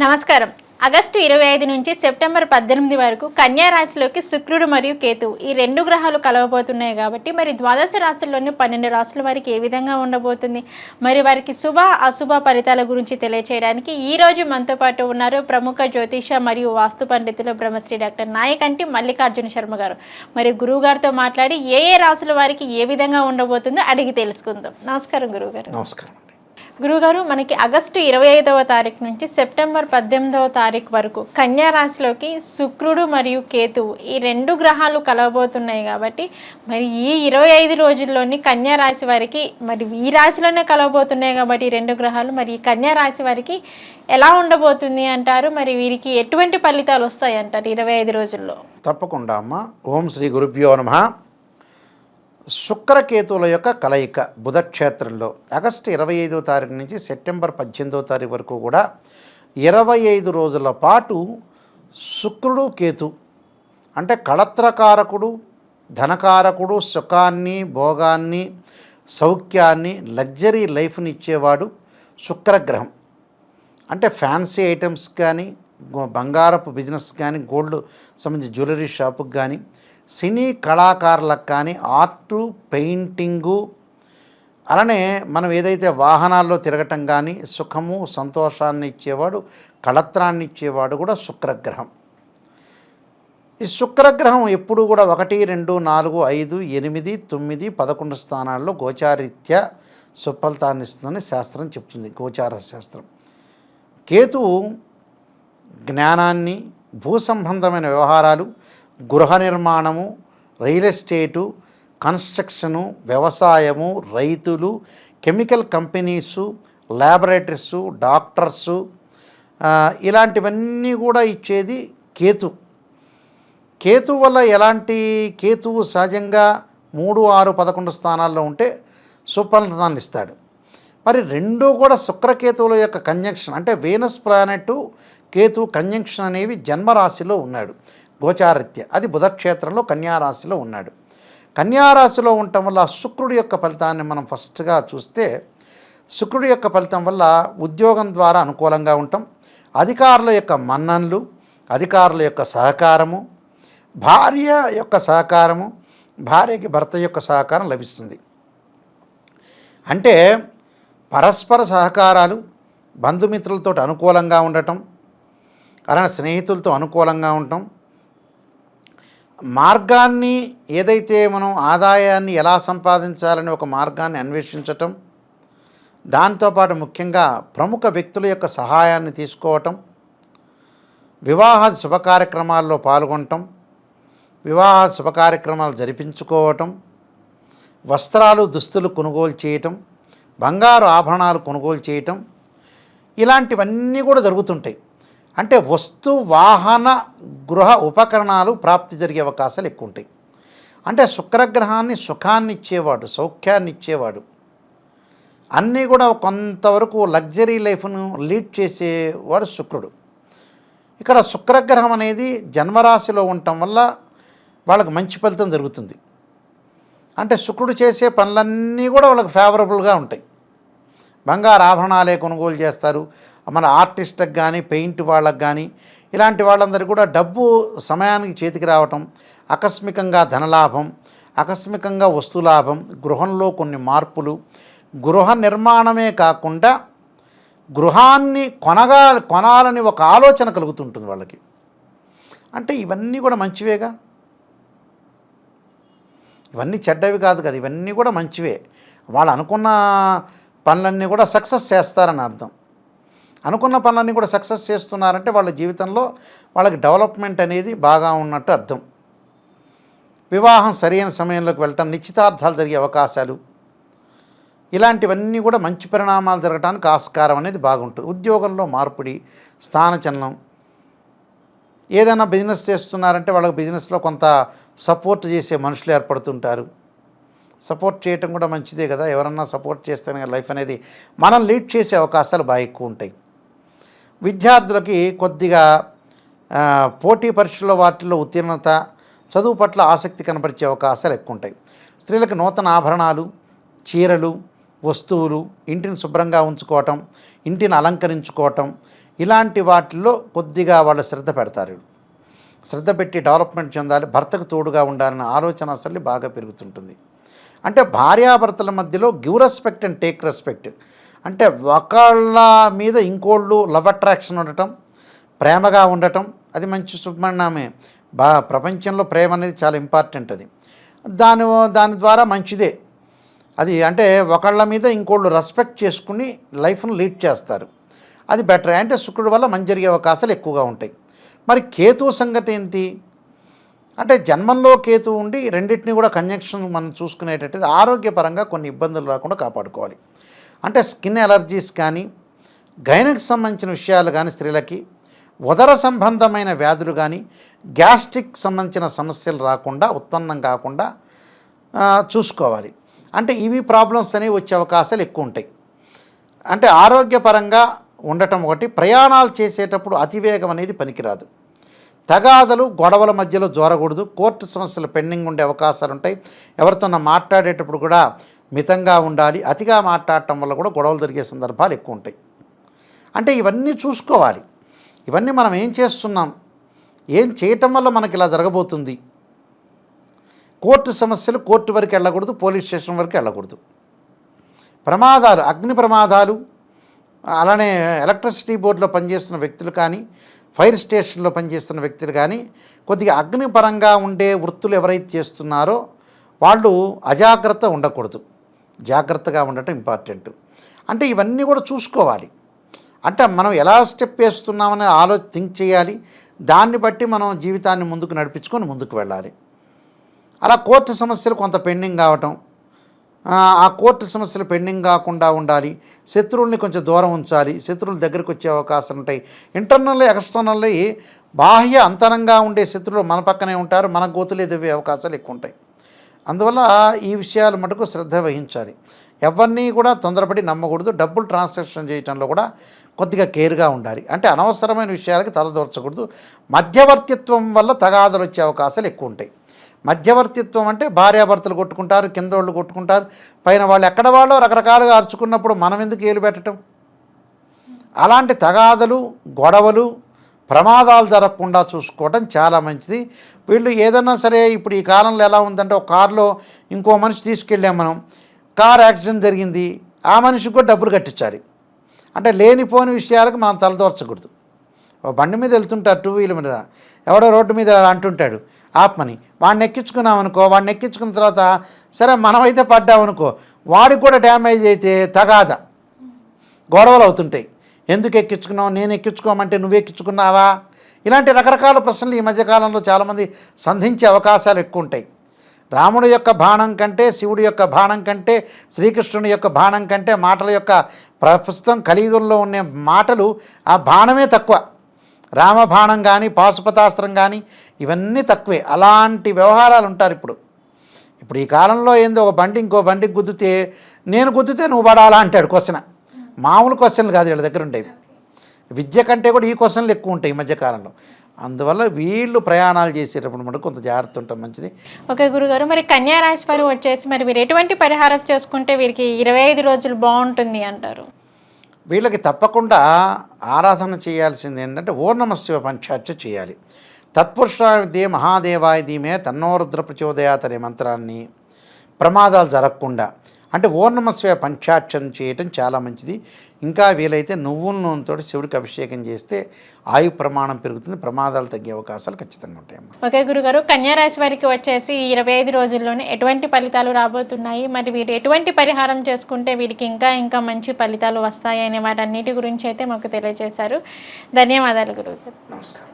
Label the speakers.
Speaker 1: నమస్కారం. ఆగస్టు 25 నుంచి సెప్టెంబర్ 18 వరకు కన్యా రాశిలోకి శుక్రుడు మరియు కేతువు ఈ రెండు గ్రహాలు కలవబోతున్నాయి కాబట్టి మరి ద్వాదశ రాశుల్లోని 12 రాశుల వారికి ఏ విధంగా ఉండబోతుంది, మరి వారికి శుభ అశుభ ఫలితాల గురించి తెలియచేయడానికి ఈ రోజు మనతో పాటు ఉన్నారు ప్రముఖ జ్యోతిష మరియు వాస్తు పండితులు బ్రహ్మశ్రీ డాక్టర్ నాయకంటి మల్లికార్జున శర్మ గారు. మరి గురువు గారితో మాట్లాడి ఏ రాశుల వారికి ఏ విధంగా ఉండబోతుందో అడిగి తెలుసుకుందాం. నమస్కారం గురువు గారు.
Speaker 2: నమస్కారం.
Speaker 1: గురుగారు, మనకి ఆగస్టు 25వ తారీఖు నుంచి సెప్టెంబర్ 18వ తారీఖు వరకు కన్యా రాశిలోకి శుక్రుడు మరియు కేతువు ఈ రెండు గ్రహాలు కలవబోతున్నాయి కాబట్టి మరి ఈ 25 రోజుల్లోని కన్యా రాశి వారికి, మరి ఈ రాశిలోనే కలవబోతున్నాయి కాబట్టి ఈ రెండు గ్రహాలు, మరి ఈ కన్యా రాశి వారికి ఎలా ఉండబోతుంది అంటారు? మరి వీరికి ఎటువంటి ఫలితాలు వస్తాయి అంటారు 25 రోజుల్లో?
Speaker 2: తప్పకుండా అమ్మ. ఓం శ్రీ గురుభ్యో నమః. శుక్రకేతువుల యొక్క కలయిక బుధక్షేత్రంలో ఆగస్టు 25వ తారీఖు నుంచి సెప్టెంబర్ 18వ తారీఖు వరకు కూడా 25 రోజుల పాటు శుక్రుడు కేతు అంటే కళత్రకారకుడు, ధనకారకుడు, సుఖాన్ని, భోగాన్ని, సౌఖ్యాన్ని, లగ్జరీ లైఫ్ని ఇచ్చేవాడు శుక్రగ్రహం. అంటే ఫ్యాన్సీ ఐటమ్స్ కానీ, బంగారపు బిజినెస్ కానీ, గోల్డ్ సంబంధించి జ్యువెలరీ షాపుకి కానీ, సినీ కళాకారులకు కానీ, ఆర్టు, పెయింటింగు, అలానే మనం ఏదైతే వాహనాల్లో తిరగటం కానీ సుఖము సంతోషాన్ని ఇచ్చేవాడు, కళత్రాన్ని ఇచ్చేవాడు కూడా శుక్రగ్రహం. ఈ శుక్రగ్రహం ఎప్పుడు కూడా 1, 2, 4, 5, 8, 9, 11 స్థానాల్లో గోచారీత్యా సుఫలితాన్ని ఇస్తుందని శాస్త్రం చెప్తుంది, గోచార శాస్త్రం. కేతువు జ్ఞానాన్ని, భూ సంబంధమైన వ్యవహారాలు, గృహ నిర్మాణము, రియల్ ఎస్టేటు, కన్స్ట్రక్షను, వ్యవసాయము, రైతులు, కెమికల్ కంపెనీసు, ల్యాబొరేటరీసు, డాక్టర్సు, ఇలాంటివన్నీ కూడా ఇచ్చేది కేతు. కేతు వల్ల కేతువు సహజంగా 3, 6, 11 స్థానాల్లో ఉంటే సుఫలితాన్ని ఇస్తాడు. మరి రెండూ కూడా శుక్రకేతువుల యొక్క కంజంక్షన్ అంటే వీనస్ ప్లానెట్ కేతు కంజంక్షన్ అనేవి జన్మరాశిలో ఉన్నాడు గోచారీత్య. అది బుధక్షేత్రంలో కన్యారాశిలో ఉన్నాడు. కన్యారాశిలో ఉండటం వల్ల శుక్రుడి యొక్క ఫలితాన్ని మనం ఫస్ట్గా చూస్తే, శుక్రుడి యొక్క ఫలితం వల్ల ఉద్యోగం ద్వారా అనుకూలంగా ఉంటాం, అధికారుల యొక్క మన్ననలు, అధికారుల యొక్క సహకారము, భార్య యొక్క సహకారము, భార్యకి భర్త యొక్క సహకారం లభిస్తుంది. అంటే పరస్పర సహకారాలు, బంధుమిత్రులతో అనుకూలంగా ఉండటం, అలానే స్నేహితులతో అనుకూలంగా ఉండటం, మార్గాన్ని ఏదైతే మనం ఆదాయాన్ని ఎలా సంపాదించాలని ఒక మార్గాన్ని అన్వేషించటం, దాంతోపాటు ముఖ్యంగా ప్రముఖ వ్యక్తుల యొక్క సహాయాన్ని తీసుకోవటం, వివాహాది శుభకార్యక్రమాల్లో పాల్గొనటం, వివాహ శుభకార్యక్రమాలు జరిపించుకోవటం, వస్త్రాలు దుస్తులు కొనుగోలు చేయటం, బంగారు ఆభరణాలు కొనుగోలు చేయటం, ఇలాంటివన్నీ కూడా జరుగుతుంటాయి. అంటే వస్తు వాహన గృహ ఉపకరణాలు ప్రాప్తి జరిగే అవకాశాలు ఎక్కువ ఉంటాయి. అంటే శుక్రగ్రహాన్ని సుఖాన్ని ఇచ్చేవాడు, సౌఖ్యాన్ని ఇచ్చేవాడు, అన్నీ కూడా కొంతవరకు లగ్జరీ లైఫ్ను లీడ్ చేసేవాడు శుక్రుడు. ఇక్కడ శుక్రగ్రహం అనేది జన్మరాశిలో ఉండటం వల్ల వాళ్ళకు మంచి ఫలితం జరుగుతుంది. అంటే శుక్రుడు చేసే పనులన్నీ కూడా వాళ్ళకి ఫేవరబుల్గా ఉంటాయి. బంగారు ఆభరణాలే కొనుగోలు చేస్తారు. మన ఆర్టిస్ట్కి కానీ, పెయింట్ వాళ్ళకి కానీ, ఇలాంటి వాళ్ళందరికీ కూడా డబ్బు సమయానికి చేతికి రావటం, ఆకస్మికంగా ధనలాభం, ఆకస్మికంగా వస్తులాభం, గృహంలో కొన్ని మార్పులు, గృహ నిర్మాణమే కాకుండా గృహాన్ని కొనాలని ఒక ఆలోచన కలుగుతుంటుంది వాళ్ళకి. అంటే ఇవన్నీ కూడా మంచివేగా, ఇవన్నీ చెడ్డవి కాదు కదా, ఇవన్నీ కూడా మంచివే. వాళ్ళు అనుకున్న పనులన్నీ కూడా సక్సెస్ చేస్తారని అర్థం. అనుకున్న పనులన్నీ కూడా సక్సెస్ చేస్తున్నారంటే వాళ్ళ జీవితంలో వాళ్ళకి డెవలప్మెంట్ అనేది బాగా ఉన్నట్టు అర్థం. వివాహం సరైన సమయంలోకి వెళ్ళటం, నిశ్చితార్థాలు జరిగే అవకాశాలు, ఇలాంటివన్నీ కూడా మంచి పరిణామాలు జరగడానికి ఆస్కారం అనేది బాగుంటుంది. ఉద్యోగంలో మార్పిడి, స్థానచలనం, ఏదైనా బిజినెస్ చేస్తున్నారంటే వాళ్ళకి బిజినెస్లో కొంత సపోర్ట్ చేసే మనుషులు ఏర్పడుతుంటారు. సపోర్ట్ చేయటం కూడా మంచిదే కదా, ఎవరన్నా సపోర్ట్ చేస్తేనే లైఫ్ అనేది మనం లీడ్ చేసే అవకాశాలు బాగా ఎక్కువ ఉంటాయి. విద్యార్థులకి కొద్దిగా పోటీ పరీక్షల్లో వాటిల్లో ఉత్తీర్ణత, చదువు పట్ల ఆసక్తి కనపరిచే అవకాశాలు ఎక్కువ ఉంటాయి. స్త్రీలకు నూతన ఆభరణాలు, చీరలు, వస్తువులు, ఇంటిని శుభ్రంగా ఉంచుకోవటం, ఇంటిని అలంకరించుకోవటం, ఇలాంటి వాటిల్లో కొద్దిగా వాళ్ళు శ్రద్ధ పెడతారు. శ్రద్ధ పెట్టి డెవలప్మెంట్ చెందాలి, భర్తకు తోడుగా ఉండాలన్న ఆలోచన అసలు బాగా పెరుగుతుంటుంది. అంటే భార్యాభర్తల మధ్యలో give respect and take respect, అంటే ఒకళ్ళ మీద ఇంకోళ్ళు లవ్ అట్రాక్షన్ ఉండటం, ప్రేమగా ఉండటం, అది మంచి శుభ్మన్నామే. ప్రపంచంలో ప్రేమ అనేది చాలా ఇంపార్టెంట్. అది దాని ద్వారా మంచిదే అది. అంటే ఒకళ్ళ మీద ఇంకోళ్ళు రెస్పెక్ట్ చేసుకుని లైఫ్ను లీడ్ చేస్తారు, అది బెటర్. అంటే శుక్రుడి వల్ల మంచి జరిగే అవకాశాలు ఎక్కువగా ఉంటాయి. మరి కేతు సంగతి ఏంటి అంటే జన్మంలో కేతు ఉండి రెండింటిని కూడా కంజంక్షన్ మనం చూసుకునేటట్టు ఆరోగ్యపరంగా కొన్ని ఇబ్బందులు రాకుండా కాపాడుకోవాలి. అంటే స్కిన్ ఎలర్జీస్ కానీ, గైనకు సంబంధించిన విషయాలు కానీ, స్త్రీలకి ఉదర సంబంధమైన వ్యాధులు కానీ, గ్యాస్ట్రిక్ సంబంధించిన సమస్యలు రాకుండా, ఉత్పన్నం కాకుండా చూసుకోవాలి. అంటే ఇవి ప్రాబ్లమ్స్ అనేవి వచ్చే అవకాశాలు ఎక్కువ ఉంటాయి. అంటే ఆరోగ్యపరంగా ఉండటం ఒకటి. ప్రయాణాలు చేసేటప్పుడు అతివేగం అనేది పనికిరాదు. తగాదలు, గొడవల మధ్యలో జోరకూడదు. కోర్టు సమస్యలు పెండింగ్ ఉండే అవకాశాలు ఉంటాయి. ఎవరితోన్నా మాట్లాడేటప్పుడు కూడా మితంగా ఉండాలి. అతిగా మాట్లాడటం వల్ల కూడా గొడవలు జరిగే సందర్భాలు ఎక్కువ ఉంటాయి. అంటే ఇవన్నీ చూసుకోవాలి. ఇవన్నీ మనం ఏం చేస్తున్నాం, ఏం చేయటం వల్ల మనకి ఇలా జరగబోతుంది. కోర్టు సమస్యలు కోర్టు వరకు వెళ్ళకూడదు, పోలీస్ స్టేషన్ వరకు వెళ్ళకూడదు. ప్రమాదాలు, అగ్ని ప్రమాదాలు, అలానే ఎలక్ట్రిసిటీ బోర్డులో పనిచేస్తున్న వ్యక్తులు కానీ, ఫైర్ స్టేషన్లో పనిచేస్తున్న వ్యక్తులు కానీ, కొద్దిగా అగ్నిపరంగా ఉండే వృత్తులు ఎవరైతే చేస్తున్నారో వాళ్ళు అజాగ్రత్త ఉండకూడదు, జాగ్రత్తగా ఉండటం ఇంపార్టెంట్. అంటే ఇవన్నీ కూడా చూసుకోవాలి. అంటే మనం ఎలా స్టెప్ వేస్తున్నామని థింక్ చేయాలి. దాన్ని బట్టి మనం జీవితాన్ని ముందుకు నడిపించుకొని ముందుకు వెళ్ళాలి. అలా కోర్టు సమస్యలు కొంత పెండింగ్ కావటం, ఆ కోర్టు సమస్యలు పెండింగ్ కాకుండా ఉండాలి. శత్రువుల్ని కొంచెం దూరం ఉంచాలి, శత్రువుల దగ్గరికి వచ్చే అవకాశాలు ఉంటాయి. ఇంటర్నల్లీ ఎక్స్టర్నల్లీ బాహ్య అంతరంగా ఉండే శత్రువులు మన పక్కనే ఉంటారు, మన గోతులు ఎదిగే అవకాశాలు ఎక్కువ ఉంటాయి. అందువల్ల ఈ విషయాలు మటుకు శ్రద్ధ వహించాలి. ఎవరిని కూడా తొందరపడి నమ్మకూడదు. డబ్బులు ట్రాన్సాక్షన్ చేయడంలో కూడా కొద్దిగా కేర్గా ఉండాలి. అంటే అనవసరమైన విషయాలకి తలదూర్చకూడదు. మధ్యవర్తిత్వం వల్ల తగాదలు వచ్చే అవకాశాలు ఎక్కువ ఉంటాయి. మధ్యవర్తిత్వం అంటే భార్యాభర్తలు కొట్టుకుంటారు, కింద వాళ్ళు కొట్టుకుంటారు, పైన వాళ్ళు ఎక్కడ వాళ్ళు రకరకాలుగా అరుచుకున్నప్పుడు మనం ఎందుకు ఏలు పెట్టడం. అలాంటి తగాదలు, గొడవలు, ప్రమాదాలు జరగకుండా చూసుకోవడం చాలా మంచిది. వీళ్ళు ఏదన్నా సరే, ఇప్పుడు ఈ కాలంలో ఎలా ఉందంటే, ఒక కారులో ఇంకో మనిషి తీసుకెళ్ళాం మనం, కార్ యాక్సిడెంట్ జరిగింది, ఆ మనిషికి కూడా డబ్బులు కట్టించాలి. అంటే లేనిపోని విషయాలకు మనం తలదోర్చకూడదు. బండి మీద వెళ్తుంటారు, టూ వీలర్ మీద, ఎవడో రోడ్డు మీద అంటుంటాడు ఆత్మని, వాడిని ఎక్కించుకున్నామనుకో, వాడిని ఎక్కించుకున్న తర్వాత సరే మనమైతే పడ్డామనుకో, వాడికి కూడా డ్యామేజ్ అయితే తగాద, గొడవలు అవుతుంటాయి. ఎందుకు ఎక్కించుకున్నావు, నేను ఎక్కించుకోమంటే నువ్వు ఎక్కించుకున్నావా, ఇలాంటి రకరకాల ప్రశ్నలు ఈ మధ్యకాలంలో చాలామంది సంధించే అవకాశాలు ఎక్కువ ఉంటాయి. రాముడి యొక్క బాణం కంటే, శివుడి యొక్క బాణం కంటే, శ్రీకృష్ణుని యొక్క బాణం కంటే మాటల యొక్క ప్రస్తుతం కలియుగంలో ఉన్న మాటలు, ఆ బాణమే తక్కువ. రామబాణం కానీ, పాశుపతాస్త్రం కానీ ఇవన్నీ తక్కువే. అలాంటి వ్యవహారాలు ఉంటారు ఇప్పుడు ఈ కాలంలో. ఏందో ఒక బండి ఇంకో బండికి గుద్దితే, నేను గుద్దితే నువ్వు పడాలా అంటాడు క్వశ్చన్. మామూలు క్వశ్చన్లు కాదు వీళ్ళ దగ్గర ఉండేవి. విద్య కంటే కూడా ఈ క్వశ్చన్లు ఎక్కువ ఉంటాయి ఈ మధ్యకాలంలో. అందువల్ల వీళ్ళు ప్రయాణాలు చేసేటప్పుడు మనకు కొంత జాగ్రత్త ఉండటం మంచిది.
Speaker 1: ఓకే గురుగారు, మరి కన్యా రాశి వారు వచ్చేసి మరి వీరు ఎటువంటి పరిహారం చేసుకుంటే వీరికి 25 రోజులు బాగుంటుంది అంటారు?
Speaker 2: వీళ్ళకి తప్పకుండా ఆరాధన చేయాల్సింది ఏంటంటే ఓం నమః శివాయ పంచాక్షరి చేయాలి. తత్పురుషాయ విద్యే మహాదేవాయ ధీమే తన్నో రుద్ర ప్రచోదయాత్ అనే మంత్రాన్ని ప్రమాదాలు జరగకుండా, అంటే ఓం నమః శివాయ పంచాక్షరం చేయటం చాలా మంచిది. ఇంకా వీలైతే నువ్వుల నూనెతో శివుడికి అభిషేకం చేస్తే ఆయు ప్రమాణం పెరుగుతుంది, ప్రమాదాలు తగ్గే అవకాశాలు ఖచ్చితంగా ఉంటాయమ్మా.
Speaker 1: ఓకే గురుగారు, కన్యా రాశి వారికి వచ్చేసి 25 రోజుల్లోనే ఎటువంటి ఫలితాలు రాబోతున్నాయి, మరి వీరు ఎటువంటి పరిహారం చేసుకుంటే వీరికి ఇంకా మంచి ఫలితాలు వస్తాయి అనే వాటన్నిటి గురించి అయితే మాకు తెలియజేశారు. ధన్యవాదాలు గురుగారు.
Speaker 2: నమస్కారం.